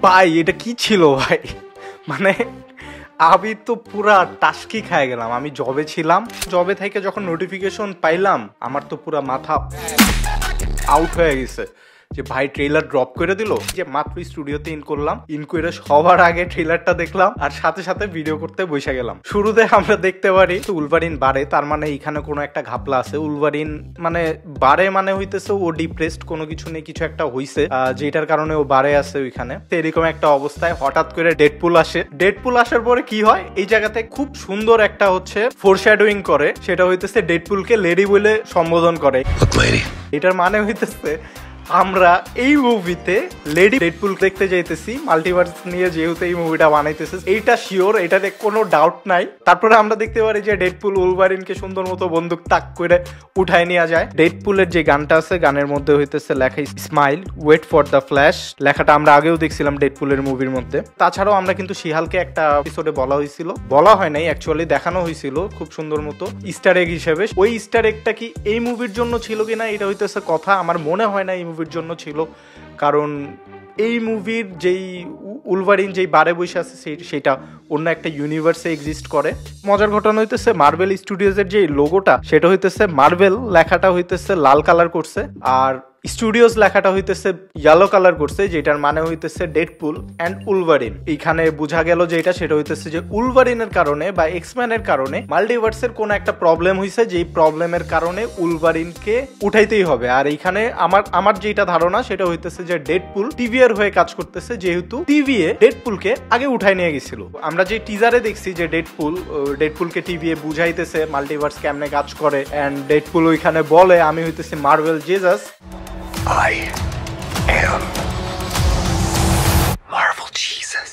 ভাই এটা কি ছিল ভাই, মানে আমি তো পুরা টাস্কি খেয়ে গেলাম। আমি জবে ছিলাম, জবে থেকে যখন নোটিফিকেশন পাইলাম আমার তো পুরা মাথা আউট হয়ে গেছে যে ভাই ট্রেলার ড্রপ করে দিল। যে মাত্র স্টুডিওতে ইন করলাম, ইন করে সবার আগে ট্রেলারটা দেখলাম আর সাথে সাথে ভিডিও করতে বসে গেলাম। শুরুতে আমরা দেখতে পারি উলভারিন বারে, তার মানে এখানে কোনো একটা ঘাপলা আছে। উলভারিন মানে বারে মানে হইতেছে ও ডিপ্রেসড, কোনো কিছু নেই, কিছু একটা হইছে যেটার কারণে ও বারে আছে ওইখানে। তো এরকম একটা অবস্থায় হঠাৎ করে ডেডপুল আসে। ডেডপুল আসার পরে কি হয়, এই জায়গাতে খুব সুন্দর একটা হচ্ছে ফোরশ্যাডোয়িং করে, সেটা হইতেছে ডেডপুলকে লেডি বলে সম্বোধন করে। এটার মানে হইতেছে আমরা এই মুভিতে লেডি ডেডপুল দেখতে যাইতেছি, মাল্টিভার্স নিয়ে যেহেতু এই মুভিটা বানাইতেছে, এইটা শিওর, এটাতে কোনো ডাউট নাই। তারপরে আমরা দেখতে পারি যে ডেডপুল উলভারিনকে সুন্দর মতো বন্দুক তাক করে উঠায় নেওয়া যায়। ডেডপুলের যে গানটা আছে, গানের মধ্যে হইতেছে লেখা smile wait for the flash, লেখাটা আমরা আগেও দেখছিলাম ডেডপুলের মুভির মধ্যে। তাছাড়াও আমরা কিন্তু শিহালকে একটা এপিসোডে বলা হয়েছিল, বলা হয় নাই অ্যাকচুয়ালি, দেখানো হয়েছিল খুব সুন্দর মতো ইস্টার এগ হিসেবে। ওই ইস্টার এগটা কি এই মুভির জন্য ছিল কিনা এটা হইতেছে কথা, আমার মনে হয় না এই মুভির জন্য ছিল, কারণ এই মুভির যেই উলভারিন যেই বারে বসে আছে সেটা অন্য একটা ইউনিভার্সে এক্সিস্ট করে। মজার ঘটনা হইতেছে মার্বেল স্টুডিওজের যে লোগোটা, সেটা হইতেছে মার্বেল লেখাটা হইতেছে লাল কালার করছে, আর স্টুডিওস লেখাটা হইতেছে ইয়েলো কালার করছে, যেটার মানে হইতেছে ডেডপুল অ্যান্ড উলভারিন। এইখানে বোঝা গেল যে সেটা হইতেছে যে উলভারিনের কারণে বা এক্সম্যানের কারণে মাল্টিভার্সের কোনো একটা প্রবলেম হইছে, যেই প্রবলেমের কারণে উলভারিনকে উঠাইতেই হবে। আর এইখানে আমার যেটা ধারণা সেটা হইতেছে যে ডেডপুল টিভিএর হয়ে কাজ করতেছে, যেহেতু টিভিএ ডেডপুলকে আগে উঠাই নিয়ে গেছিল। আমরা যে টিজারে দেখছি যে ডেডপুলকে টিভিএ বুঝাইতেছে মাল্টিভার্স কেমনে কাজ করে, এন্ড ডেডপুল ওইখানে বলে আমি হইতেছি Marvel Jesus, I am Marvel Jesus.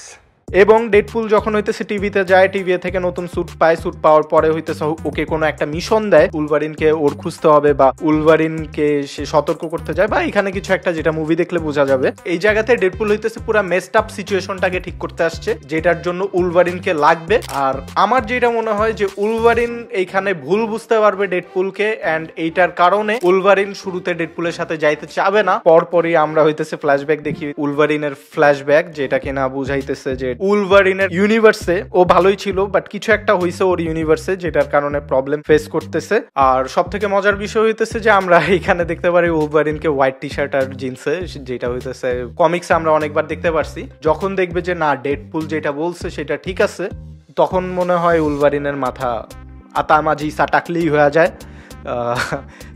এবং ডেডপুল যখন হইতেছে টিভিতে যায়, টিভি থেকে নতুন স্যুট পায়, স্যুট পাওয়ার পরে হইতেছে ওকে কোনো একটা মিশন দেয়, উলভারিনকে ওর খুঁজতে হবে বা উলভারিনকে সে সতর্ক করতে যায় বা এখানে কিছু একটা, যেটা মুভি দেখলে বোঝা যাবে। এই জায়গাতে ডেডপুল হইতেছে পুরো মেসড আপ সিচুয়েশনটাকে ঠিক করতে আসছে, যেটার জন্য উলভারিনকে লাগবে। আর আমার যেটা মনে হয় যে উলভারিন এইখানে ভুল বুঝতে পারবে ডেডপুলকে, এন্ড এইটার কারণে উলভারিন শুরুতে ডেডপুলের সাথে যাইতে চাবে না। পরপরই আমরা হইতেছে ফ্ল্যাশব্যাক দেখি, উলভারিনের ফ্ল্যাশব্যাক, যেটা কিনা বুঝাইতেছে যে উলভারিনের ইউনিভার্সে ও ভালোই ছিল, বাট কিছু একটা হইছে ওর ইউনিভার্সে যেটার কারণে প্রবলেম ফেস করতেছে। আর সব থেকে মজার বিষয় হইতেছে যে আমরা এখানে দেখতে পারি উলভারিনকে হোয়াইট টি শার্ট আর জিন্সে, যেটা হইতেছে কমিক্সে আমরা অনেকবার দেখতে পারছি। যখন দেখবে যে না ডেডপুল যেটা বলছে সেটা ঠিক আছে, তখন মনে হয় উলভারিনের মাথা আতামাজি সাটাকলি হয়ে যায়।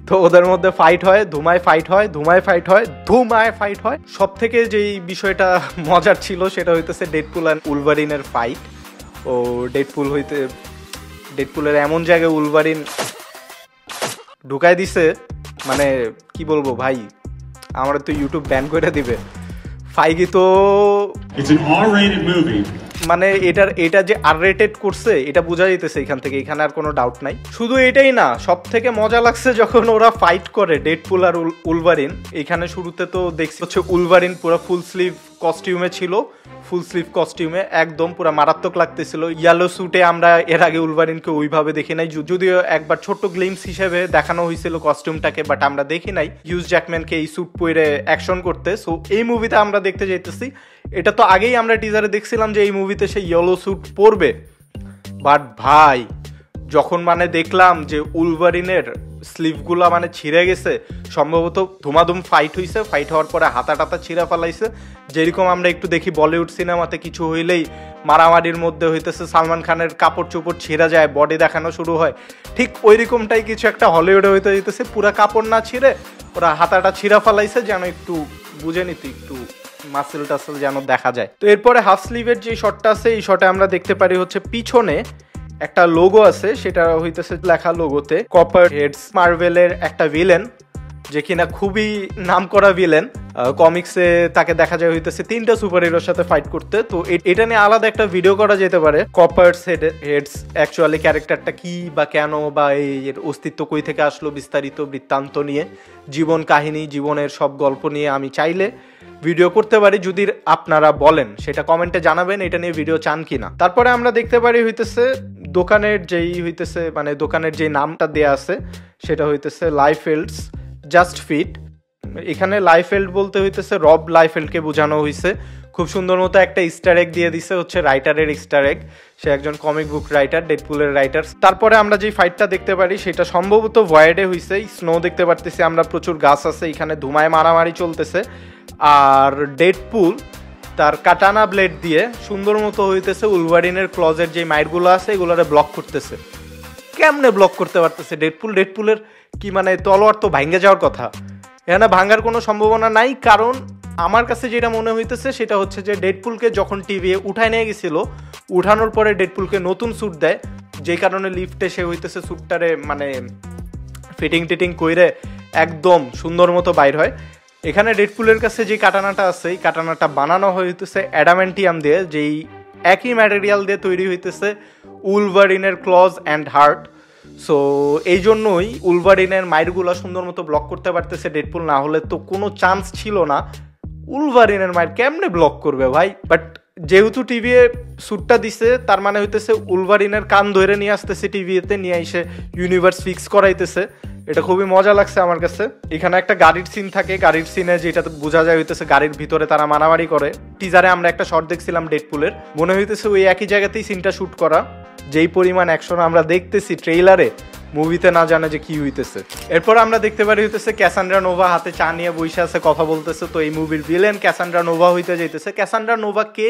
তো ওদের মধ্যে ফাইট হয়, ধুমায় ফাইট হয়। সব থেকে যেই বিষয়টা মজার ছিল সেটা হইতেছে ডেডপুল অ্যান্ড উলভারিনের ফাইট। ও ডেডপুলের এমন জায়গায় উলভারিন ঢুকাই দিছে, মানে কি বলবো ভাই, আমার তো ইউটিউব ব্যান করে দিবে। ফাইগি তো মানে এটা যে আর রেটেড করছে এটা বোঝা যাইতেছে এখান থেকে, এখানে আর কোনো ডাউট নাই। শুধু এটাই না, সব থেকে মজা লাগছে যখন ওরা ফাইট করে ডেডপুল আর উলভারিন। এখানে শুরুতে তো দেখছি হচ্ছে উলভারিন পুরো ফুল স্লিভ কস্টিউমে একদম পুরো মারাত্মক লাগতেছিল। ইয়েলো স্যুটে আমরা এর আগে উলভারিনকে ওইভাবে দেখি নাই, যদিও একবার ছোট্ট গ্লিমস হিসেবে দেখানো হয়েছিল কস্টিউমটাকে, বাট আমরা দেখি নাই হিউজ জ্যাকম্যানকে এই স্যুট পরে অ্যাকশন করতে। সো এই মুভিতে আমরা দেখতে যাইতেছি, এটা তো আগেই আমরা টিজারে দেখছিলাম যে এই মুভিতে সে ইয়েলো স্যুট পরবে, বাট ভাই যখন মানে দেখলাম যে উলভারিনের স্লিভগুলা মানে ছিঁড়ে গেছে, সম্ভবত ধুমাধুম ফাইট হইছে, ফাইট হওয়ার পরে হাতা টাতা ছিঁড়া ফেলাইছে, যেরকম আমরা একটু দেখি বলিউড সিনেমাতে কিছু হইলেই মারামারির মধ্যে হইতেছে সালমান খানের কাপড় চোপড় ছিঁড়া যায়, বডি দেখানো শুরু হয়, ঠিক ওই রকমটাই কিছু একটা হলিউডে হইতে হইতেছে। পুরা কাপড় না ছিঁড়ে ওরা হাতাটা ছিঁড়া ফেলাইছে, যেন একটু বুঝে নিতে একটু মাসেল টাসেল যেন দেখা যায়। তো এরপরে হাফ স্লিভের যে শটটা আছে, এই শটে আমরা দেখতে পারি হচ্ছে পিছনে একটা লোগো আছে, সেটা হইতেছে লেখা লোগোতে কপার হেডস, মার্ভেলের একটা ভিলেন, যে কিনা খুবই নামকরা ভিলেন। কমিক্সে তাকে দেখা যায় হইতেছে 3টা সুপার হিরোর সাথে ফাইট করতে। তো এটা নিয়ে আলাদা একটা ভিডিও করা যেতে পারে, কপার্স হেডস অ্যাকচুয়ালি ক্যারেক্টারটা কি বা কেন বা এর অস্তিত্ব কই থেকে আসলো, বিস্তারিত বৃত্তান্ত নিয়ে, জীবন কাহিনী, জীবনের সব গল্প নিয়ে আমি চাইলে ভিডিও করতে পারি, যদি আপনারা বলেন সেটা কমেন্টে জানাবেন এটা নিয়ে ভিডিও চান কিনা। তারপরে আমরা দেখতে পারি হইতেছে দোকানের যেই নামটা দেয়া আছে সেটা হইতেছে লাইফেল্ডস জাস্ট ফিট। এখানে লাইফেল্ড বলতে হইতেছে রব লাইফেল্ডকে বোঝানো হয়েছে। খুব সুন্দর মতো একটা ইস্টার এগ দিয়ে দিছে, হচ্ছে রাইটারের ইস্টার এগ, সে একজন কমিক বুক রাইটার, ডেডপুলের রাইটার। তারপরে আমরা যে ফাইটটা দেখতে পারি সেটা সম্ভবত ভয়েডে হইছে, স্নো দেখতে পারতেছি আমরা, প্রচুর গাছ আছে, এখানে ধুমায় মারামারি চলতেছে। আর ডেডপুল তার কাটানা ব্লেড দিয়ে সুন্দর মতো হইতেছে উলভারিনের ক্লজের যে মাইটগুলো আছে এগুলোরে ব্লক করতেছে। কেমনে ব্লক করতে পারতেছে ডেডপুলের কি মানে তলোয়ার তো ভাঙ্গে যাওয়ার কথা, এখানে ভাঙ্গার কোনো সম্ভাবনা নাই। কারণ আমার কাছে যেটা মনে হইতেছে সেটা হচ্ছে যে ডেডপুলকে যখন টিভি উঠায় নিয়ে গেছিল, উঠানোর পরে ডেডপুলকে নতুন স্যুট দেয়, যেই কারণে লিফটে সে হইতেছে স্যুটটারে মানে ফিটিং টিটিং কইরে একদম সুন্দর মতো বাইর হয়। এখানে ডেডপুলের কাছে যে কাটানাটা আছে এই কাটানাটা বানানো হইতেছে অ্যাডামেন্টিয়াম দিয়ে, যেই একই ম্যাটেরিয়াল দিয়ে তৈরি হইতেছে উলভারিনের ক্লজ অ্যান্ড হার্ট। সো এই জন্যই উলভারিনের মাইরগুলো সুন্দর মতো ব্লক করতে পারতেছে ডেডপুল, না হলে তো কোনো চান্স ছিল না। উলভারিনের মাইর কেমনে ব্লক করবে ভাই? বাট যেহেতু টিভি স্যুটটা দিছে তার মানে হইতেছে উলভারিনের কান ধরে নিয়ে আসতেছে টিভিতে, নিয়ে এসে ইউনিভার্স ফিক্স করাইতেছে। এটা খুবই মজা লাগছে আমার কাছে। এখানে একটা গাড়ির সিন থাকে, গাড়ির সিনে যেটাতে বোঝা যায় হইতেছে গাড়ির ভিতরে তারা মারামারি করে। টিজারে আমরা একটা শট দেখছিলাম ডেডপুলের, মনে হইতেছে ওই একই জায়গাতেই সিনটা শুট করা। যেই পরিমাণ অ্যাকশন আমরা দেখতেছি ট্রেইলারে, মুভিতে না জানে যে কি হইতেছে। এরপর আমরা দেখতে পারি হইতেছে ক্যাসান্ড্রা নোভা হাতে চা নিয়ে বসে আছে, কথা বলতেছে। তো এই মুভির ভিলেন ক্যাসান্ড্রা নোভা হইতে যাইতেছে। ক্যাসান্ড্রা নোভা কে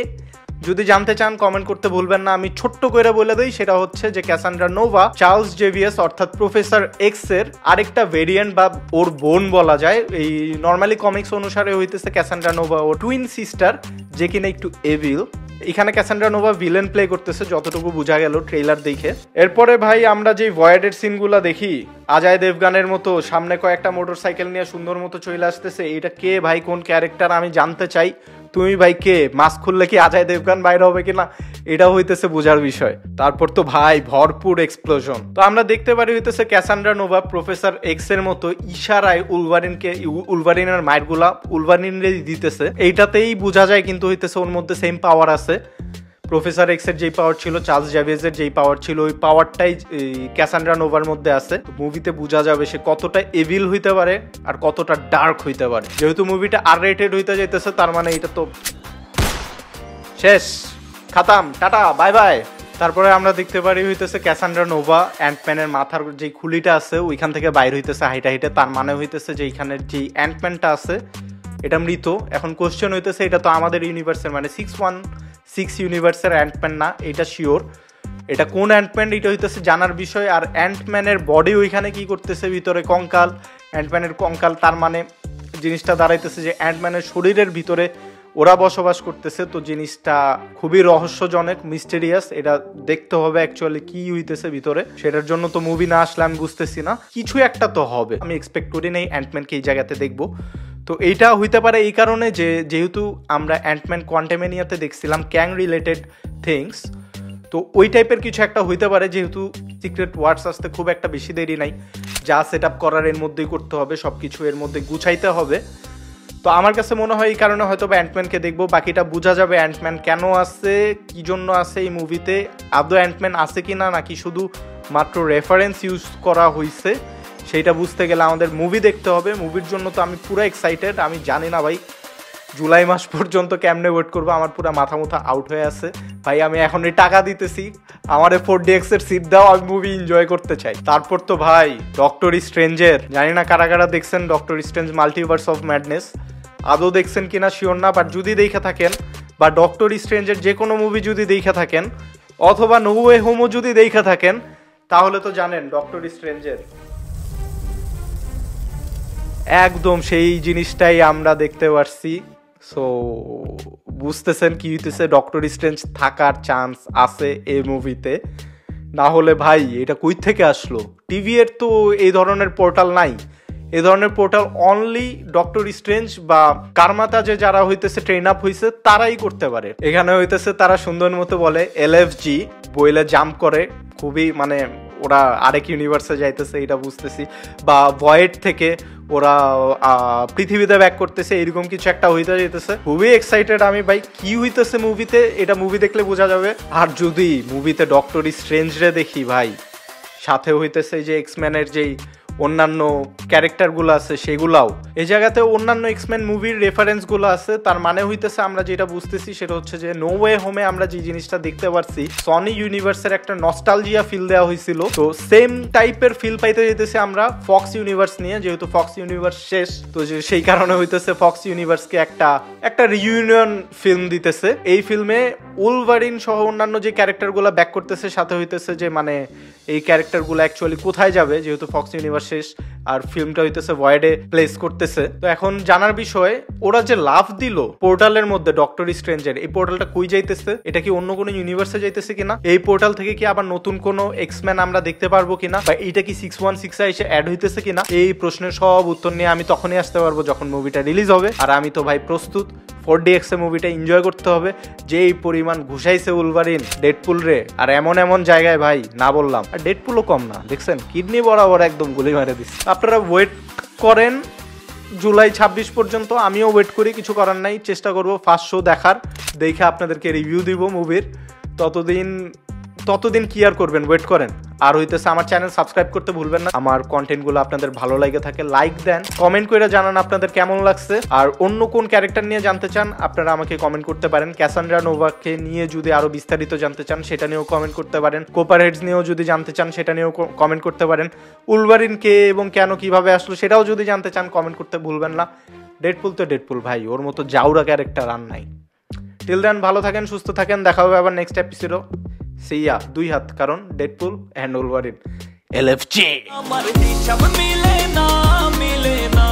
যদি জানতে চান কমেন্ট করতে ভুলবেন না, আমি ছোট্ট করে বলে দিই। সেটা হচ্ছে যে ক্যাসান্ড্রা নোভা চার্লস জেভিয়াস অর্থাৎ প্রফেসর এক্স এর আরেকটা ভেরিয়েন্ট বা ওর বোন বলা যায়। এই নর্মালি কমিক্স অনুসারে হইতেছে ক্যাসান্ড্রা নোভা ও টুইন সিস্টার, যে কিনা একটু এভিল। এখানে ক্যাসান্ড্রা নোভা ভিলেন প্লে করতেছে যতটুকু বোঝা গেল ট্রেইলার দেখে। এরপরে ভাই আমরা যে ভয়েডের সিনগুলা দেখি, অজয় দেবগানের মতো সামনে কয়েকটা মোটরসাইকেল নিয়ে সুন্দর মতো চলে আসতেছে। এটা কে ভাই, কোন ক্যারেক্টার আমি জানতে চাই। তুমি ভাই কে? মাস্ক খুললে কি অজয় দেবগান বাইরে হবে কিনা এটা হইতেছে বোঝার বিষয়। তারপর তো ভাই ভরপুর এক্সপ্লোশন। তো আমরা দেখতে পারি হইতেছে ক্যাসান্ড্রা নোভা প্রফেসর এক্স এর মতো ইশারায় উলভারিনের মাইরগুলা উলভারিনরে দিতেছে। এইটাতেই বোঝা যায় কিন্তু হইতেছে ওর মধ্যে সেম পাওয়ার আছে। প্রফেসর এক্স এর যেই পাওয়ার ছিল, চার্লস জেভিয়াসের যেই পাওয়ার ছিল, ওই পাওয়ারটাই ক্যাসান্ড্রা নোভার মধ্যে আছে। মুভিতে বোঝা যাবে সে কতটা এভিল হইতে পারে আর কতটা ডার্ক হইতে পারে। যেহেতু মুভিটা আর রেটেড হইতে যাইতেছে তার মানে এটা তো শেষ, খাতাম, টাটা, বাই বাই। তারপরে আমরা দেখতে পারি হইতেছে ক্যাসান্ড্রা নোভা অ্যান্টম্যানের মাথার যে খুলিটা আছে ওইখান থেকে বাইর হইতেছে হাইটা হাইটে। তার মানে হইতেছে যে এইখানের যে অ্যান্টম্যানটা আছে এটা মৃত। এখন কোশ্চেন হইতেছে এটা তো আমাদের ইউনিভার্সের মানে 616 ইউনিভার্সের অ্যান্টম্যান না, এটা শিওর। এটা কোন অ্যান্টম্যান এটা হইতেছে জানার বিষয়। আর অ্যান্টম্যানের বডি ওইখানে কি করতেছে, ভিতরে কঙ্কাল, অ্যান্টম্যানের কঙ্কাল। তার মানে জিনিসটা দাঁড়াইতেছে যে অ্যান্টম্যানের শরীরের ভিতরে ওরা বসবাস করতেছে। তো জিনিসটা খুবই রহস্যজনক, মিস্টেরিয়াস। এটা দেখতে হবে অ্যাকচুয়ালি কি হইতেছে ভিতরে। সেটার জন্য তো মুভি না আসলে আমি বুঝতেছি না, কিছু একটা তো হবে। আমি এক্সপেক্ট করি না এই অ্যান্টম্যানকে এই জায়গাতে দেখবো। তো এইটা হইতে পারে এই কারণে যে যেহেতু আমরা অ্যান্টম্যান কোয়ান্টামেনিয়াতে দেখছিলাম ক্যাং রিলেটেড থিংস, তো ওই টাইপের কিছু একটা হইতে পারে। যেহেতু সিক্রেট ওয়ার্ডস আসতে খুব একটা বেশি দেরি নাই, যা সেট আপ করার এর মধ্যেই করতে হবে, সব কিছু এর মধ্যে গুছাইতে হবে। তো আমার কাছে মনে হয় এই কারণে হয়তো অ্যান্টম্যানকে দেখবো, বাকিটা বোঝা যাবে অ্যান্টম্যান কেন আছে, কি জন্য আছে এই মুভিতে, আদৌ অ্যান্টম্যান আছে কি না, নাকি শুধু মাত্র রেফারেন্স ইউজ করা হয়েছে, সেইটা বুঝতে গেলে আমাদের মুভি দেখতে হবে। মুভির জন্য তো আমি পুরো এক্সাইটেড। আমি জানি না ভাই জুলাই মাস পর্যন্ত কেমনে ওয়েট করবো, আমার পুরো মাথা আউট হয়ে আছে ভাই। আমি এখনই টাকা দিতেছি, আমার 4DX এর সিট দাও, আমি মুভি এনজয় করতে চাই। তারপর তো ভাই ডক্টর স্ট্রেঞ্জের, জানি না কারা কারা দেখছেন doctor strange multiverse of madness, আদৌ দেখছেন কিনা শিওর না, বাট যদি দেখে থাকেন বা ডক্টর স্ট্রেঞ্জের যে কোনো মুভি যদি দেখে থাকেন অথবা নো ওয়ে হোমও যদি দেখে থাকেন, তাহলে তো জানেন ডক্টর স্ট্রেঞ্জের একদম সেই জিনিসটাই আমরা দেখতে পারছি। সো বুঝতেছেন কি হইতেছে, ডক্টর স্ট্রেঞ্জ থাকার চান্স আছে এই মুভিতে। না হলে ভাই এটা কই থেকে আসলো? টিভি এর তো এই ধরনের পোর্টাল নাই। এই ধরনের পোর্টাল অনলি ডক্টর স্ট্রেঞ্জ বা কারমাতা যে যারা হইতেছে ট্রেন আপ হইছে তারাই করতে পারে। এখানে হইতেছে তারা সুন্দর মতো বলে LFG বইলে জাম্প করে, খুবই মানে ওরা আরেক ইউনিভার্সে যাইতেছে এটা বুঝতেছি, বা ভয়েড থেকে ওরা পৃথিবীতে ব্যাক করতেছে, এরকম কিছু একটা হইতে যেতেছে। খুবই এক্সাইটেড আমি ভাই, কি হইতেছে মুভিতে এটা মুভি দেখলে বোঝা যাবে। আর যদি মুভিতে ডক্টর স্ট্রেঞ্জ রে দেখি ভাই, সাথে হইতেছে যে এক্সম্যানের যেই অন্যান্য ক্যারেক্টারগুলো আছে সেগুলাও। এই জায়গাতে অন্যান্য এক্সম্যান মুভির রেফারেন্সগুলো আছে। তার মানে হইতেছে আমরা যেটা বুঝতেছি সেটা হচ্ছে যে নো ওয়ে হোমে আমরা যে জিনিসটা দেখতে পারছি, সনি ইউনিভার্সের একটা নস্টালজিয়া ফিল দেওয়া হয়েছিল, তো সেম টাইপের ফিল পাইতে যেতেছি আমরা ফক্স ইউনিভার্স নিয়ে, যেহেতু ফক্স ইউনিভার্স শেষ, তো সেই কারণে হইতেছে ফক্স ইউনিভার্সকে একটা রিইউনিয়ন ফিল্ম দিতেছে। এই ফিল্মে উলভারিন সহ অন্যান্য যে ক্যারেক্টারগুলো ব্যাক করতেছে, সাথে হইতেছে যে মানে এই ক্যারেক্টারগুলো অ্যাকচুয়ালি কোথায় যাবে, যেহেতু ফক্স ইউনিভার্স শেষ আর ফিল্মটা হইতেছে ভয়েডে প্লেস করতেছে। তো এখন জানার বিষয়, ওরা যে লাভ দিল পোর্টালের মধ্যে ডক্টর স্ট্রেঞ্জের, এই পোর্টালটা কই যাইতেছে? এটা কি অন্য কোনো ইউনিভার্সে যাইতেছে কিনা? এই পোর্টাল থেকে কি আবার নতুন কোনো এক্সম্যান আমরা দেখতে পারবো কিনা, বা এইটা কি 616 এসে অ্যাড হইতেছে কিনা? এই প্রশ্নের সব উত্তর নিয়ে আমি তখনই আসতে পারবো যখন মুভিটা রিলিজ হবে। আর আমি তো ভাই প্রস্তুত 4DX এ মুভিটা এনজয় করতে হবে। যে এই পরিমাণ ঘুষাইছে উলভারিন ডেডপুল রে, আর এমন এমন জায়গায় ভাই না বললাম। আর ডেডপুলও কম না, দেখছেন কিডনি বরাবর একদম গুলি মারে দিচ্ছে। আপনারা ওয়েট করেন জুলাই 26 পর্যন্ত, আমিও ওয়েট করি, কিছু করার নাই। চেষ্টা করবো ফার্স্ট শো দেখার, দেখে আপনাদেরকে রিভিউ দিব মুভির। ততদিন কি আর করবেন, ওয়েট করেন। আর হইতেছে আমার চ্যানেল সাবস্ক্রাইব করতে ভুলবেন না। আমার কন্টেন্টগুলো আপনাদের ভালো লাগে থাকে লাইক দেন, কমেন্ট করে জানান আপনাদের কেমন লাগছে। আর অন্য কোন ক্যারেক্টার নিয়ে জানতে চান আপনারা আমাকে কমেন্ট করতে পারেন। ক্যাসান্ড্রা নোভাকে নিয়ে যদি আরো বিস্তারিত জানতে চান সেটা নিয়েও কমেন্ট করতে পারেন। কোপারহেডস নিয়েও যদি জানতে চান সেটা নিয়েও কমেন্ট করতে পারেন। উলভারিন কে এবং কেন কিভাবে আসলো সেটাও যদি জানতে চান কমেন্ট করতে ভুলবেন না। ডেডপুল তো ডেডপুল ভাই, ওর মতো জাউরা ক্যারেক্টার আর নাই। টিল দেন ভালো থাকেন, সুস্থ থাকেন, দেখা হবে আবার নেক্সট এপিসোডে। সিয়া 2 হাত, কারণ ডেডপুল এন্ড উলভারিন LFG। আমার হিসাব মিলে না, মিলে না,